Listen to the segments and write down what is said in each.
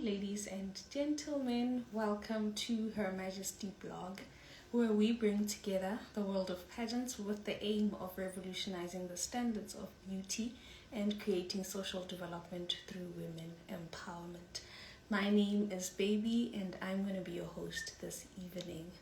Ladies and gentlemen, welcome to Her Majesty blog, where we bring together the world of pageants with the aim of revolutionizing the standards of beauty and creating social development through women empowerment. My name is Baby, and I'm going to be your host this evening.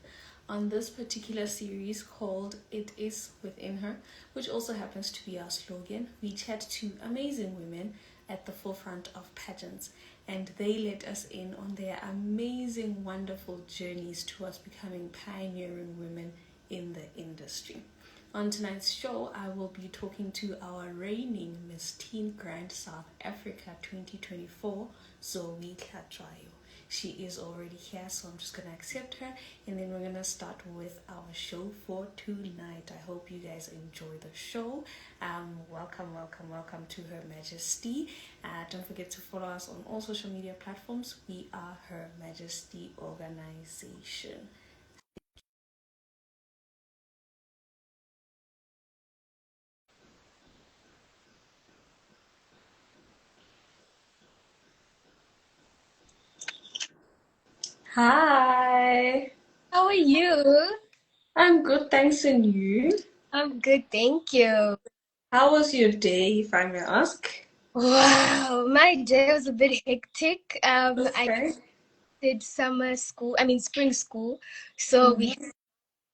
On this particular series called It Is Within Her, which also happens to be our slogan, we chat to amazing women at the forefront of pageants, and they let us in on their amazing, wonderful journeys towards becoming pioneering women in the industry. On tonight's show, I will be talking to our reigning Miss Teen Grand South Africa 2024, Zoe Klatjayo. She is already here, so I'm just going to accept her, and then we're going to start with our show for tonight. I hope you guys enjoy the show. Welcome to Her Majesty. Don't forget to follow us on all social media platforms. We are Her Majesty Organization. Hi. How are you? I'm good, thanks, and you? I'm good, thank you. How was your day, if I may ask? Wow, my day was a bit hectic. I Okay. did spring school, so we had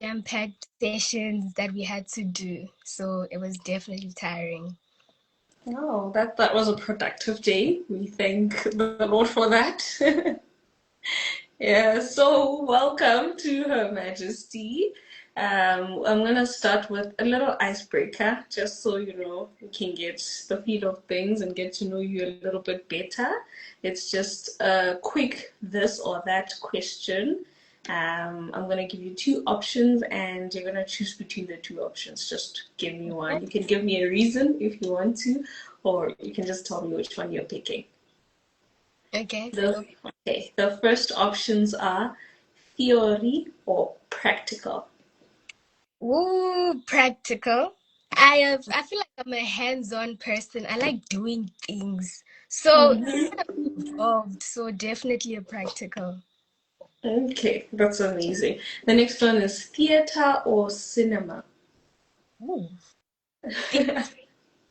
jam-packed sessions that we had to do. So it was definitely tiring. Oh, that was a productive day. We thank the Lord for that. Yeah, so welcome to Her Majesty. I'm gonna start with a little icebreaker, just so you know we can get the feel of things and get to know you a little bit better. It's just a quick this or that question. I'm gonna give you two options, and you're gonna choose between the two options. Just give me one. You can give me a reason if you want to, or you can just tell me which one you're picking. Okay. The first options are theory or practical. Ooh, practical. I feel like I'm a hands-on person. I like doing things. So Mhm. involved, so definitely a practical. Okay, that's amazing. The next one is theater or cinema. Ooh.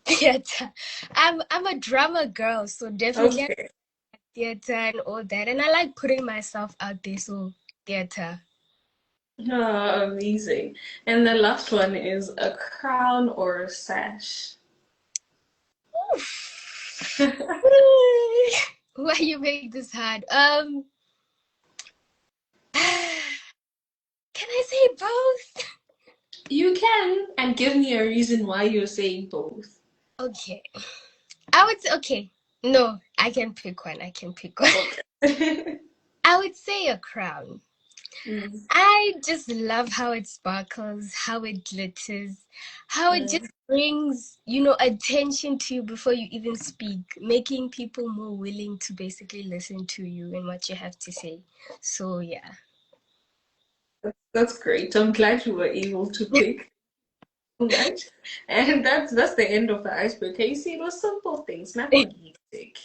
Theater. I'm a drama girl, so definitely Okay. theater and all that. And I like putting myself out there, so theater. Ah, amazing. And the last one is a crown or a sash. Oof. Why you make this hard? Can I say both? You can, and give me a reason why you're saying both. Okay. I would say, okay. No, I can pick one. I can pick one. Okay. I would say a crown. Mm, I just love how it sparkles, how it glitters, how it just mm. brings, attention to you before you even speak, making people more willing to basically listen to you and what you have to say. So, yeah. That's great. I'm glad you were able to pick. Right? And that's the end of the icebreaker. You see, those simple things, nothing hectic.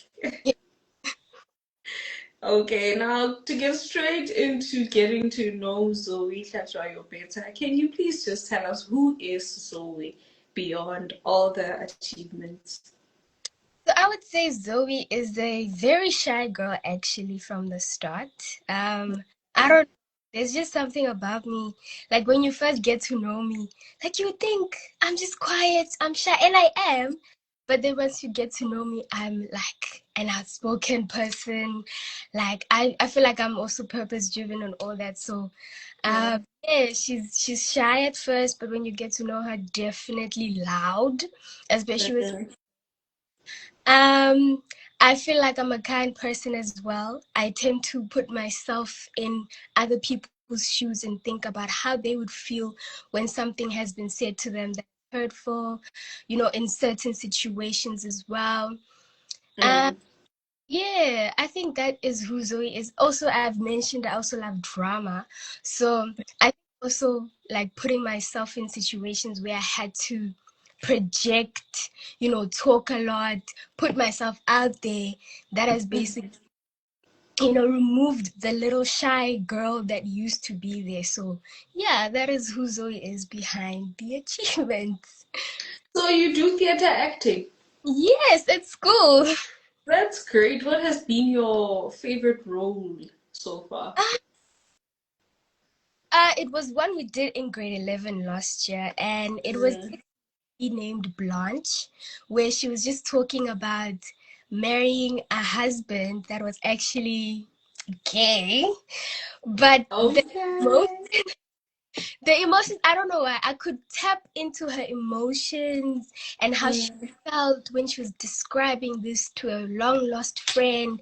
Okay, now to get straight into getting to know Zoe Klatjayo better, can you please just tell us who is Zoe beyond all the achievements? So I would say Zoe is a very shy girl actually from the start. I don't there's just something about me. Like when you first get to know me, like you think I'm just quiet, I'm shy, and I am. But then once you get to know me, I'm like an outspoken person. Like I feel like I'm also purpose driven and all that. So Yeah. yeah, she's shy at first, but when you get to know her, definitely loud, especially with Mhm. um, I feel like I'm a kind person as well. I tend to put myself in other people's shoes and think about how they would feel when something has been said to them that's hurtful, in certain situations as well. Um, Mm. yeah, I think that is who Zoe is. Also, I've mentioned I also love drama. So I also like putting myself in situations where I had to project, talk a lot, put myself out there. That has basically removed the little shy girl that used to be there. So yeah, that is who Zoe is behind the achievements. So you do theater acting. Yes, at school. That's great. What has been your favorite role so far? It was one we did in grade 11 last year, and it was Mm. named Blanche, where she was just talking about marrying a husband that was actually gay, but Okay. the emotions, I don't know why, I could tap into her emotions and how she Mm. felt when she was describing this to a long lost friend.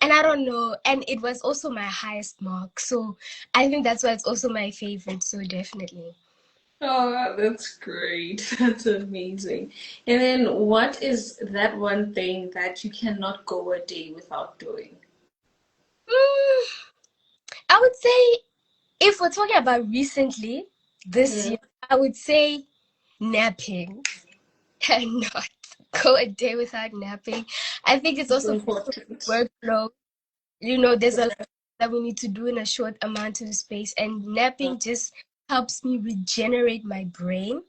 And I don't know, and it was also my highest mark. So I think that's why it's also my favorite. So definitely. Oh, that's great. That's amazing. And then what is that one thing that you cannot go a day without doing? Mm, I would say if we're talking about recently, this Mm. year, I would say napping. Cannot go a day without napping. I think it's It's also important. workload. There's a lot that we need to do in a short amount of space, and napping just helps me regenerate my brain.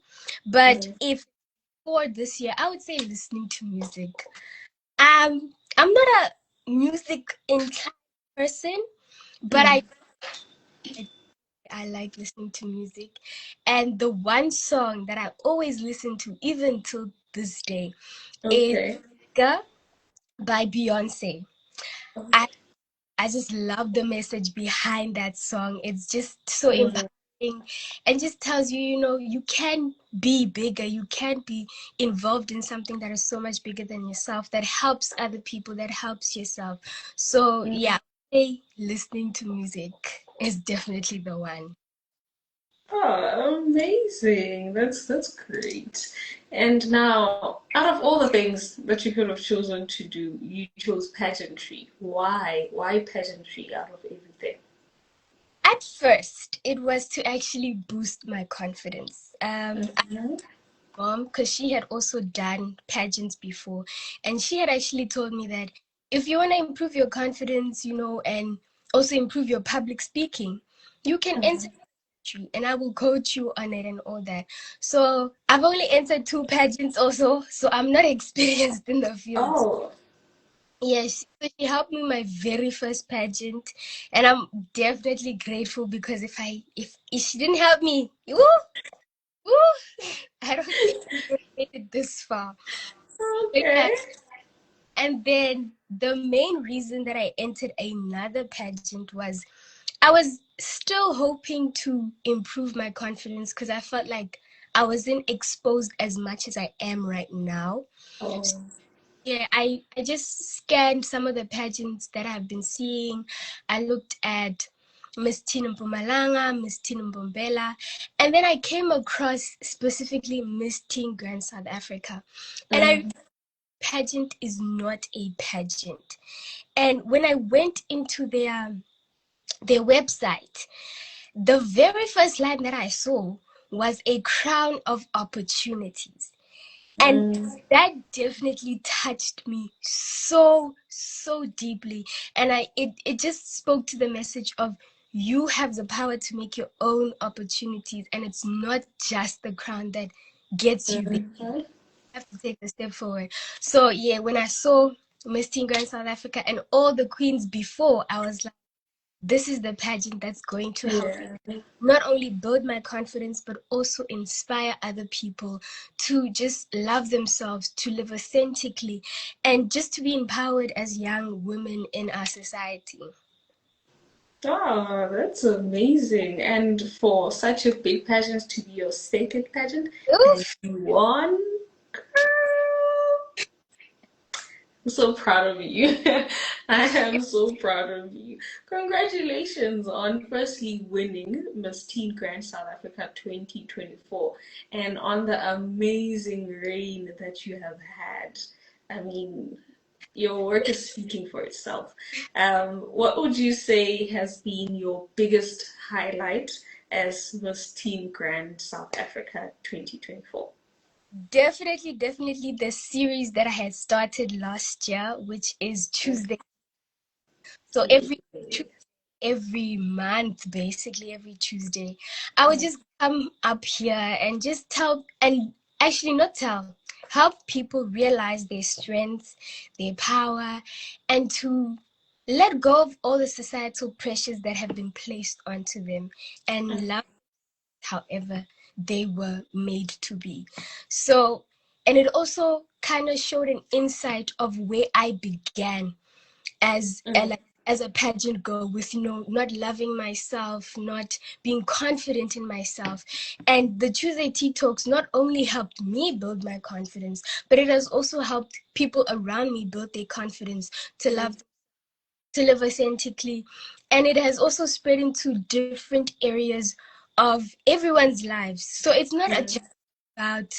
But Mm. if for this year, I would say listening to music. I'm not a music inclined person, but Mm. I like listening to music. And the one song that I always listen to, even till this day, is Okay. Ga by Beyonce. I I just love the message behind that song. It's just so Mm. empowering and just tells you, you can be bigger. You can be involved in something that is so much bigger than yourself, that helps other people, that helps yourself. So yeah, listening to music is definitely the one. Oh, amazing. That's great. And now, out of all the things that you could have chosen to do, you chose pageantry. Why? Why pageantry out of everything? At first, it was to actually boost my confidence. Mhm. Mom, because she had also done pageants before, and she had actually told me that if you want to improve your confidence, and also improve your public speaking, you can enter pageantry, and I will coach you on it and all that. So I've only entered two pageants also, so I'm not experienced in the field. Oh, Yes, so she helped me my very first pageant, and I'm definitely grateful because if she didn't help me, woo, I don't think we would have made it this far. But yeah, okay. and then the main reason that I entered another pageant was I was still hoping to improve my confidence because I felt like I wasn't exposed as much as I am right now. Oh. Yeah, I just scanned some of the pageants that I've been seeing. I looked at Miss Tina Mpumalanga, Miss Tina Mbombela, and then I came across specifically Miss Teen Grand South Africa. And I Mm. pageant is not a pageant. And when I went into their website, the very first line that I saw was a crown of opportunities. And Mm. that definitely touched me so, so deeply. And it just spoke to the message of you have the power to make your own opportunities. And it's not just the crown that gets you there. Mhm. Have to take a step forward. So yeah, when I saw Miss Teen Grand South Africa and all the queens before, I was like, this is the pageant that's going to help Yeah. not only build my confidence but also inspire other people to just love themselves, to live authentically, and just to be empowered as young women in our society. Ah, that's amazing. And for such a big pageant to be your second pageant, and Oof. you won, girl. I'm so proud of you. I am so proud of you. Congratulations on firstly winning Miss Teen Grand South Africa 2024 and on the amazing reign that you have had. I mean, your work is speaking for itself. What would you say has been your biggest highlight as Miss Teen Grand South Africa 2024? Definitely the series that I had started last year, which is Tuesday. So every month, basically every Tuesday, I would just come up here and just tell, and actually not tell, help people realize their strengths, their power, and to let go of all the societal pressures that have been placed onto them and love however they were made to be. So, and it also kind of showed an insight of where I began as like as a pageant girl, with not loving myself, not being confident in myself. And the Tuesday Tea Talks not only helped me build my confidence, but it has also helped people around me build their confidence to love, to live authentically. And it has also spread into different areas of everyone's lives. So it's not just about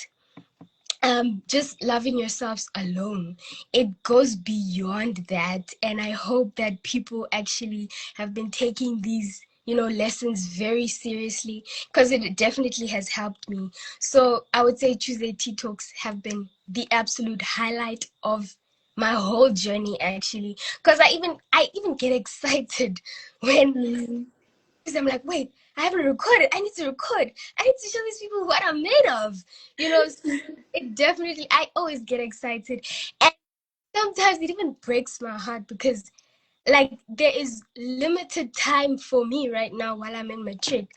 just loving yourselves alone. It goes beyond that, and I hope that people actually have been taking these lessons very seriously, because it definitely has helped me. So I would say Tuesday Tea Talks have been the absolute highlight of my whole journey, actually, because I even get excited when I'm like, wait, I haven't recorded. I need to record. I need to show these people what I'm made of. So it definitely, I always get excited. And sometimes it even breaks my heart, because like there is limited time for me right now while I'm in matric,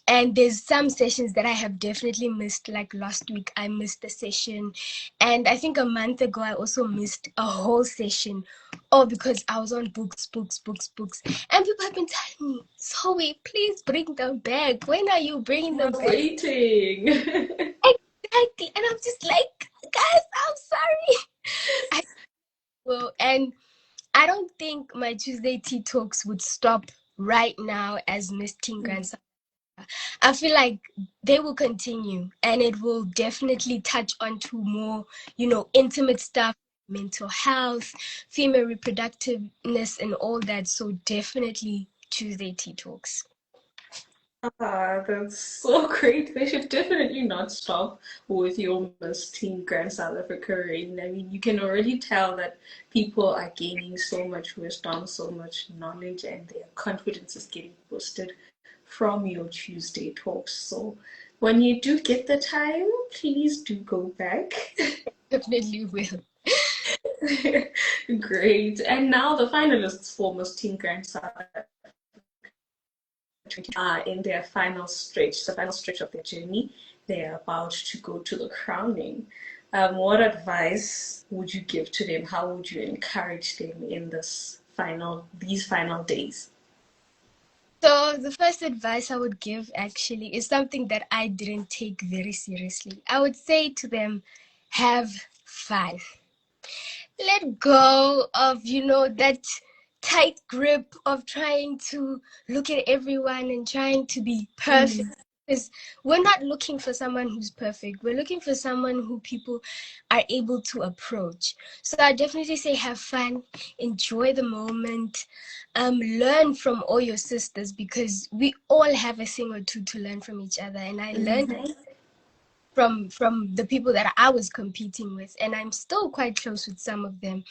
and there's some sessions that I have definitely missed. Like last week I missed a session, and I think a month ago I also missed a whole session, all because I was on books, and people have been telling me, Zoe, please bring them back. When are you bringing them back? Waiting. Exactly. And I'm just like, guys, I'm sorry. I will. And I don't think my Tuesday Tea Talks would stop right now as Miss Teen Grandson. I feel like they will continue, and it will definitely touch onto more, intimate stuff, mental health, female reproductiveness, and all that. So definitely Tuesday Tea Talks. That's so great. They should definitely not stop with your Miss Teen Grand South Africa reign. I mean, you can already tell that people are gaining so much wisdom, so much knowledge, and their confidence is getting boosted from your Tuesday talks. So when you do get the time, please do go back. Definitely will. Great. And now the finalists for Miss Teen Grand South are in their final stretch, the final stretch of their journey. They're about to go to the crowning. What advice would you give to them? How would you encourage them in these final days? So the first advice I would give actually is something that I didn't take very seriously. I would say to them, have fun. Let go of, that tight grip of trying to look at everyone and trying to be perfect. Because we're not looking for someone who's perfect. We're looking for someone who people are able to approach. So I definitely say have fun, enjoy the moment, learn from all your sisters, because we all have a thing or two to learn from each other. And I learned from the people that I was competing with, and I'm still quite close with some of them.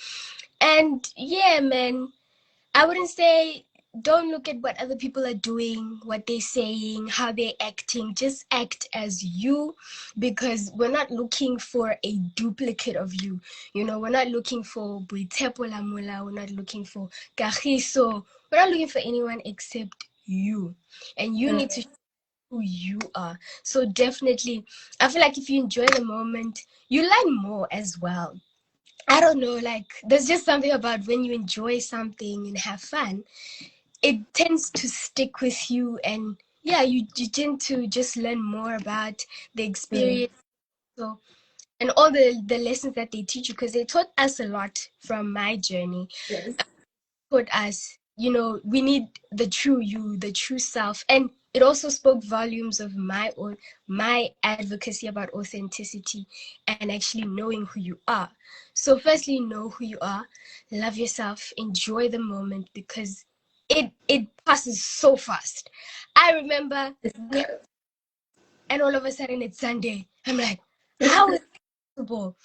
And yeah, man, I wouldn't say don't look at what other people are doing, what they're saying, how they're acting. Just act as you, because we're not looking for a duplicate of you. We're not looking for Boitepo Lamula, we're not looking for Kagiso, we're not looking for anyone except you. And you need to who you are. So definitely, I feel like if you enjoy the moment, you learn more as well. I don't know, like there's just something about when you enjoy something and have fun, it tends to stick with you, and yeah, you tend to just learn more about the experience. So and all the lessons that they teach you, because they taught us a lot from my journey. Yes. Taught us, we need the true you, the true self. And it also spoke volumes of my advocacy about authenticity and actually knowing who you are. So firstly, know who you are, love yourself, enjoy the moment, because it passes so fast. I remember, and all of a sudden it's Sunday. I'm like, how is it possible?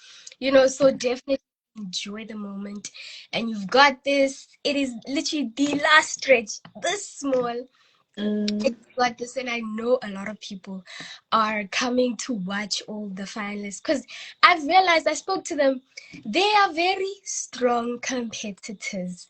So definitely enjoy the moment. And you've got this, it is literally the last stretch, this small. Mm. It's got this, and I know a lot of people are coming to watch all the finalists because I've realized I spoke to them. They are very strong competitors.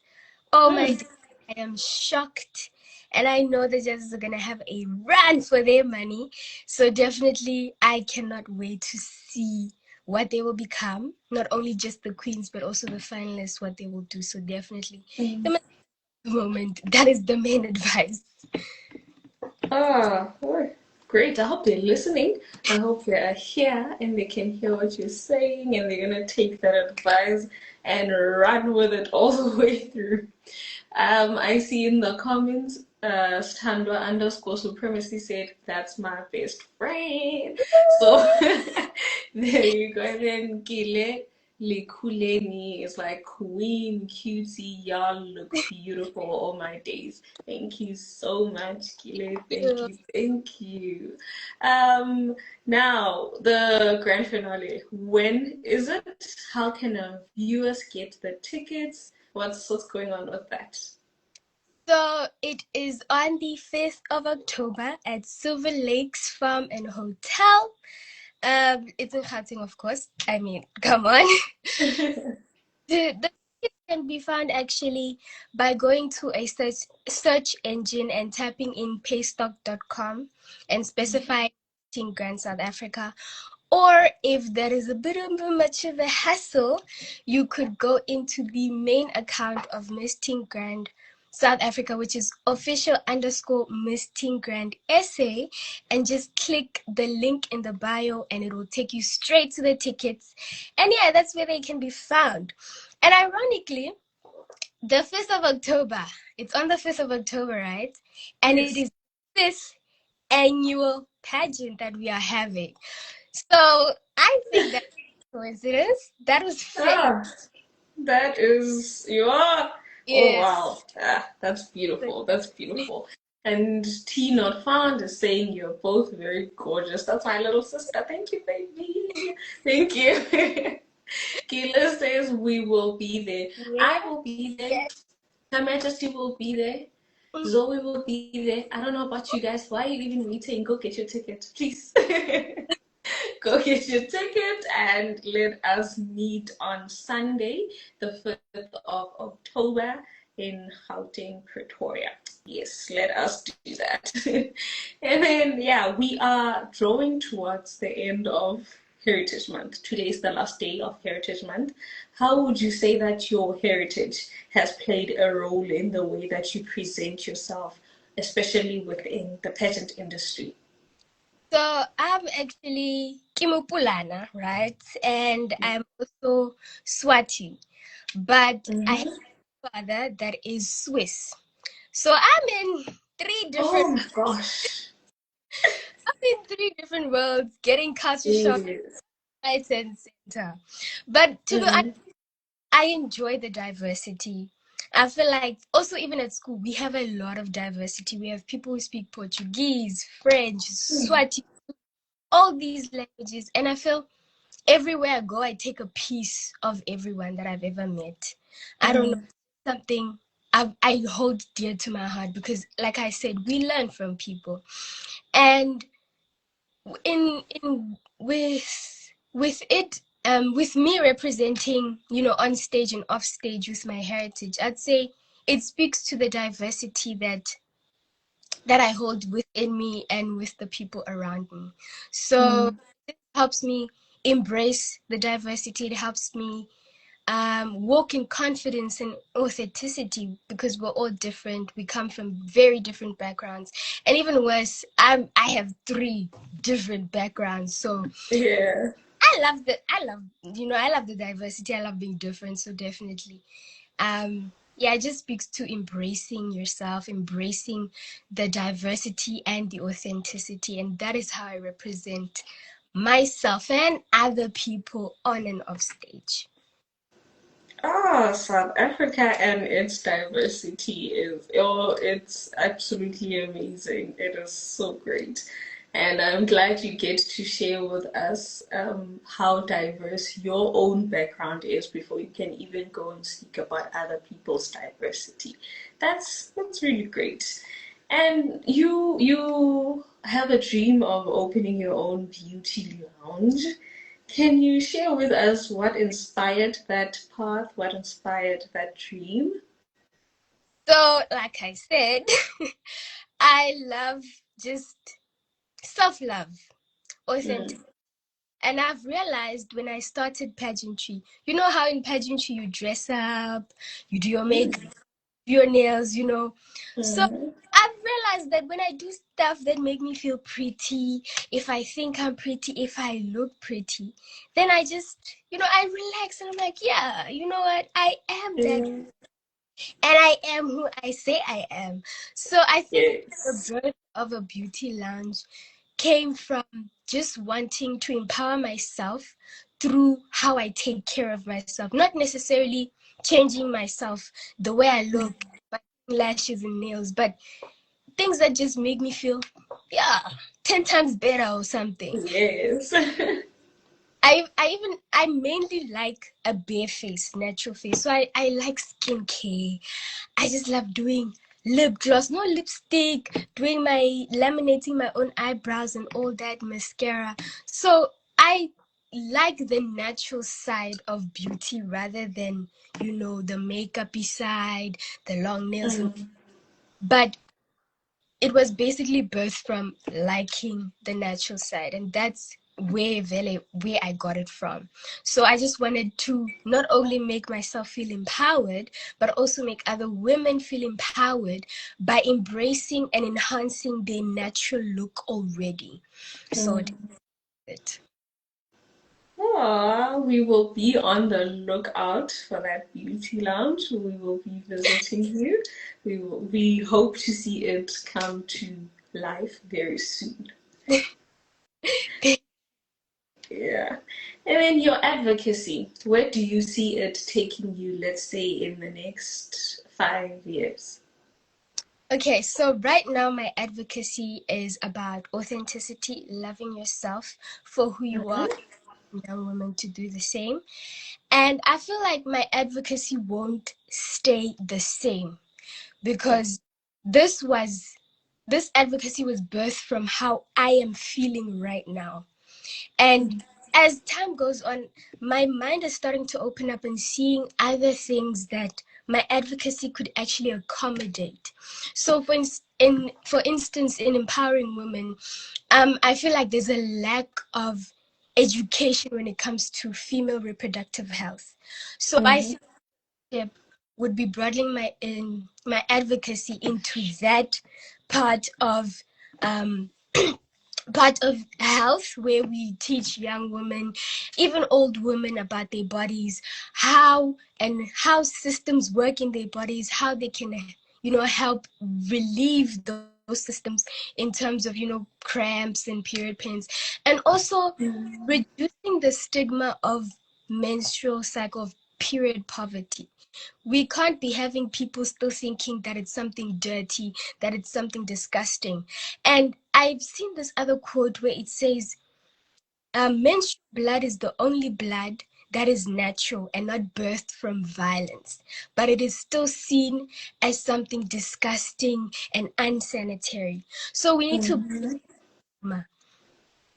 Oh my Mm. God, I am shocked. And I know the judges are gonna have a run for their money. So definitely I cannot wait to see what they will become. Not only just the queens, but also the finalists, what they will do. So definitely Mm. the moment. That is the main advice. Ah, oh, great. I hope they're listening. I hope they are here and they can hear what you're saying and they're gonna take that advice and run with it all the way through. I see in the comments, Standwa underscore supremacy said, "That's my best friend." So there you go. And then Gile Likuleni is like, "Queen cutie, y'all look beautiful all my days." Thank you so much, Gile. Thank you, thank you. Now the grand finale. When is it? How can our viewers get the tickets? What's going on with that? So it is on the 5th of October at Silver Lakes Farm and Hotel. It's in Gauteng, of course. I mean, come on. The ticket can be found actually by going to a search engine and tapping in paystock.com and specifying Team Grand South Africa. Or if there is a bit of much of a hassle, you could go into the main account of Miss Teen Grand South Africa, which is official underscore Miss Teen Grand SA, and just click the link in the bio and it will take you straight to the tickets. And yeah, that's where they can be found. And ironically, the 5th of October, it's on the 5th of October, right? And it Yes. is this annual pageant that we are having. So I think that's a coincidence. That was fate. Ah, that is you are. Oh Yes. wow. Ah, that's beautiful. That's beautiful. And T Not Found is saying you're both very gorgeous. That's my little sister. Thank you, baby. Thank you. Kayla says we will be there. I Yeah. will be there. Yes. Her Majesty will be there. Mm. Zoe will be there. I don't know about you guys. Why are you even waiting? Go get your ticket, please. Go get your ticket and let us meet on Sunday, the 5th of October in Gauteng, Pretoria. Yes, let us do that. And then, yeah, we are drawing towards the end of Heritage Month. Today is the last day of Heritage Month. How would you say that your heritage has played a role in the way that you present yourself, especially within the pageant industry? So I'm actually Kimupulana, right? And I'm also Swati. But I have Mm-hmm. a father that is Swiss. So Oh my gosh. I'm in three different worlds, getting culture shock Yes. right and center. But to be honest, Mm-hmm. I enjoy the diversity. I feel like also even at school we have a lot of diversity. We have people who speak Portuguese, French, Swati, all these languages, and I feel everywhere I go, I take a piece of everyone that I've ever met. I don't know, Mm-hmm. something I hold dear to my heart because, like I said, we learn from people, and in with it with me representing, on stage and off stage with my heritage, I'd say it speaks to the diversity that I hold within me and with the people around me. So it helps me embrace the diversity. It helps me walk in confidence and authenticity because we're all different. We come from very different backgrounds, and even worse, I have three different backgrounds. So Yeah. I love the diversity. I love being different. So definitely, yeah, it just speaks to embracing yourself, embracing the diversity and the authenticity, and that is how I represent myself and other people on and off stage. Ah, South Africa and its diversity is, oh, it's absolutely amazing. It is so great. And I'm glad you get to share with us how diverse your own background is before you can even go and speak about other people's diversity. That's really great. And you have a dream of opening your own beauty lounge. Can you share with us what inspired that path? What inspired that dream? So, like I said, I love just self-love, authentic. Mm, And I've realized when I started pageantry, you know how in pageantry you dress up, you do your makeup, mm, your nails, you know. So mm. I've realized that when I do stuff that make me feel pretty, if I think I'm pretty, if I look pretty, then I just, I relax and I'm like, yeah, you know what? I am that, Mm, and I am who I say I am. So I think the yes. birth of a beauty lounge came from just wanting to empower myself through how I take care of myself, not necessarily changing myself the way I look, by lashes and nails, but things that just make me feel, yeah, 10 times better or something. Yes. I mainly like a bare face, natural face. So I like skincare. I just love doing lip gloss, no lipstick, doing laminating my own eyebrows and all that mascara. So I like the natural side of beauty rather than, the makeupy side, the long nails. Mm. But it was basically birthed from liking the natural side, and that's where I got it from. So I just wanted to not only make myself feel empowered, but also make other women feel empowered by embracing and enhancing their natural look already. So Mm. it. Aw, we will be on the lookout for that beauty lounge. We will be visiting you. We hope to see it come to life very soon. Yeah. And then your advocacy, where do you see it taking you, let's say, in the next 5 years? Okay, so right now my advocacy is about authenticity, loving yourself for who you are, Mm-hmm. young women to do the same. And I feel like my advocacy won't stay the same because this was this advocacy was birthed from how I am feeling right now. And as time goes on, my mind is starting to open up and seeing other things that my advocacy could actually accommodate. So for instance, in empowering women, I feel like there's a lack of education when it comes to female reproductive health. So I Mm-hmm. think tip would be broadening my advocacy into that part of um, health where we teach young women, even old women, about their bodies, how systems work in their bodies, how they can help relieve those systems in terms of cramps and period pains, and also reducing the stigma of menstrual cycle, of period poverty. We can't be having people still thinking that it's something dirty, that it's something disgusting. And I've seen this other quote where it says, menstrual blood is the only blood that is natural and not birthed from violence, but it is still seen as something disgusting and unsanitary. So we need to, Mm-hmm.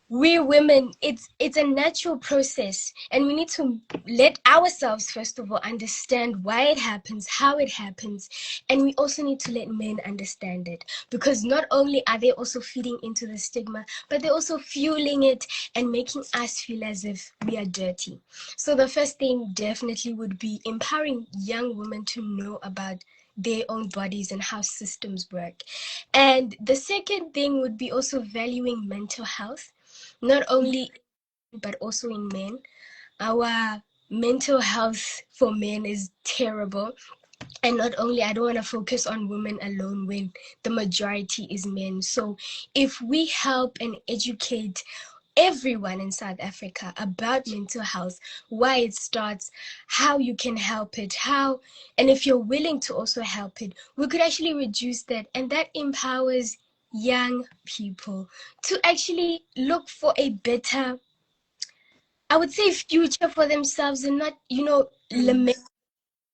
we women, it's a natural process, and we need to let ourselves first of all understand why it happens, how it happens, and we also need to let men understand it, because not only are they also feeding into the stigma, but they're also fueling it and making us feel as if we are dirty. So the first thing definitely would be empowering young women to know about their own bodies and how systems work. And the second thing would be also valuing mental health, not only but also in men. Our mental health for men is terrible. And not only, I don't want to focus on women alone when the majority is men. So if we help and educate everyone in South Africa about mental health, why it starts, how you can help it, and if you're willing to also help it, we could actually reduce that. And that empowers young people to actually look for a better, I would say, future for themselves, and not, lament Yes.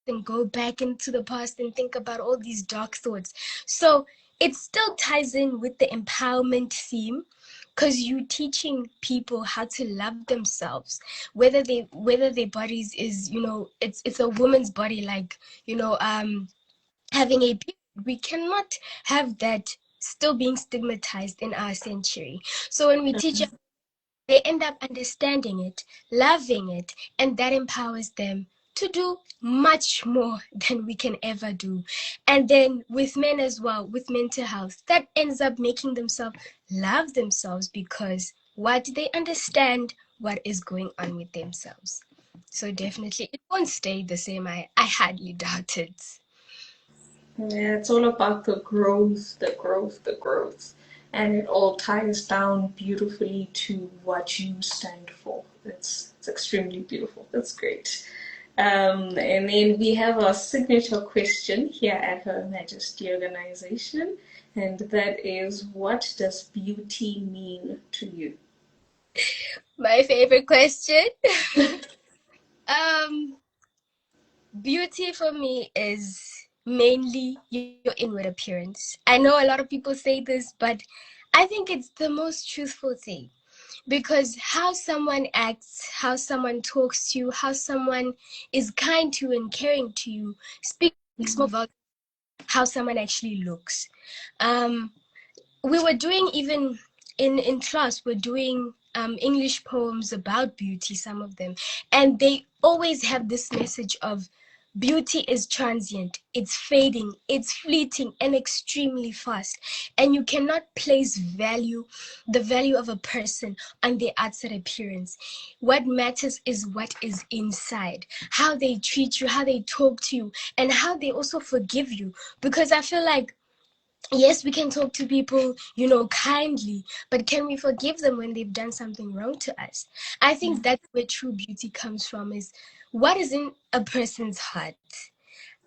and go back into the past and think about all these dark thoughts. So it still ties in with the empowerment theme, because you teaching people how to love themselves, whether their bodies is, it's a woman's body, like, having a period. We cannot have that still being stigmatized in our century. So when we teach, they end up understanding it, loving it, and that empowers them to do much more than we can ever do. And then with men as well, with mental health, that ends up making themselves love themselves, because what they understand what is going on with themselves. So definitely it won't stay the same. I hardly doubt it. Yeah, it's all about the growth, the growth, the growth. And it all ties down beautifully to what you stand for. It's extremely beautiful. That's great. And then we have our signature question here at Her Majesty Organization, and that is, what does beauty mean to you? My favorite question. um Beauty for me is mainly your inward appearance. I know a lot of people say this, but I think it's the most truthful thing, because how someone acts, how someone talks to you, how someone is kind to you and caring to you speaks more about how someone actually looks. Um, we were doing, even in class, we're doing English poems about beauty, some of them, and they always have this message of beauty is transient, it's fading, it's fleeting, and extremely fast, and you cannot place the value of a person on their outside appearance. What matters is what is inside, how they treat you, how they talk to you, and how they also forgive you. Because I feel like, yes, we can talk to people, kindly, but can we forgive them when they've done something wrong to us? I think that's where true beauty comes from, is what is in a person's heart.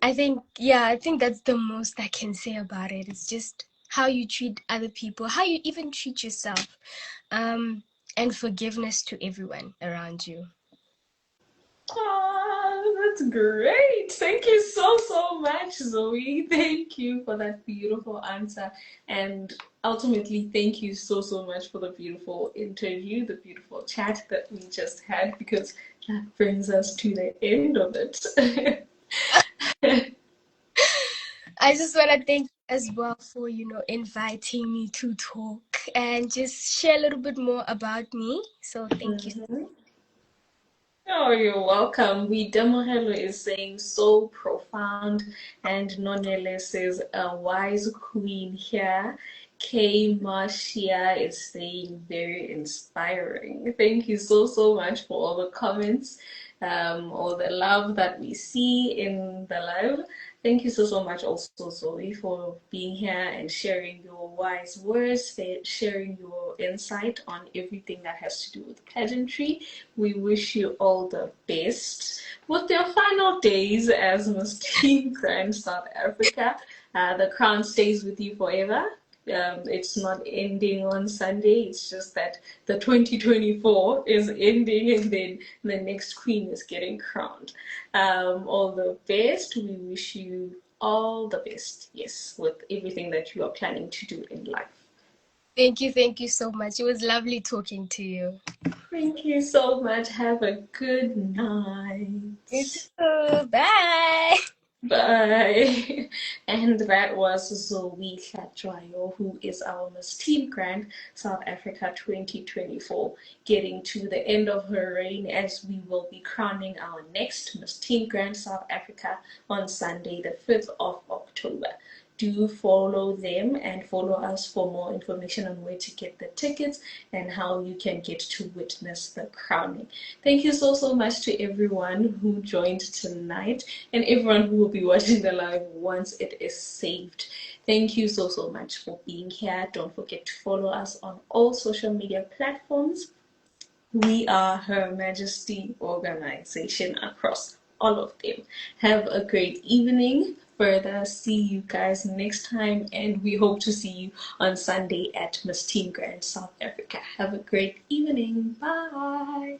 I think that's the most I can say about it. It's just how you treat other people, how you even treat yourself, um, and forgiveness to everyone around you. Oh, that's great. Thank you so, so much, Zoe. Thank you for that beautiful answer. And ultimately, thank you so, so much for the beautiful interview, the beautiful chat that we just had, because that brings us to the end of it. I just want to thank you as well for, inviting me to talk and just share a little bit more about me. So thank you. Mhm. Oh, you're welcome. We Demohelo is saying so profound, and Nonele says a wise queen here. K Marcia is saying very inspiring. Thank you so so much for all the comments, all the love that we see in the live. Thank you so so much also, Zoe, for being here and sharing your wise words, sharing your insight on everything that has to do with pageantry. We wish you all the best with your final days as Miss Teen Grand South Africa. The crown stays with you forever. It's not ending on Sunday. It's just that the 2024 is ending, and then the next queen is getting crowned. All the best. We wish you all the best. Yes, with everything that you are planning to do in life. Thank you so much. It was lovely talking to you. Thank you so much. Have a good You night. too. Bye. Bye. And that was Zoe Khatwayo, who is our Miss Team Grand South Africa 2024, getting to the end of her reign, as we will be crowning our next Miss Team Grand South Africa on Sunday, the 5th of October. Do follow them and follow us for more information on where to get the tickets and how you can get to witness the crowning. Thank you so, so much to everyone who joined tonight and everyone who will be watching the live once it is saved. Thank you so, so much for being here. Don't forget to follow us on all social media platforms. We are Her Majesty Organization across all of them. Have a great evening. Further, see you guys next time, and we hope to see you on Sunday at Miss Teen Grand South Africa. Have a great evening. Bye.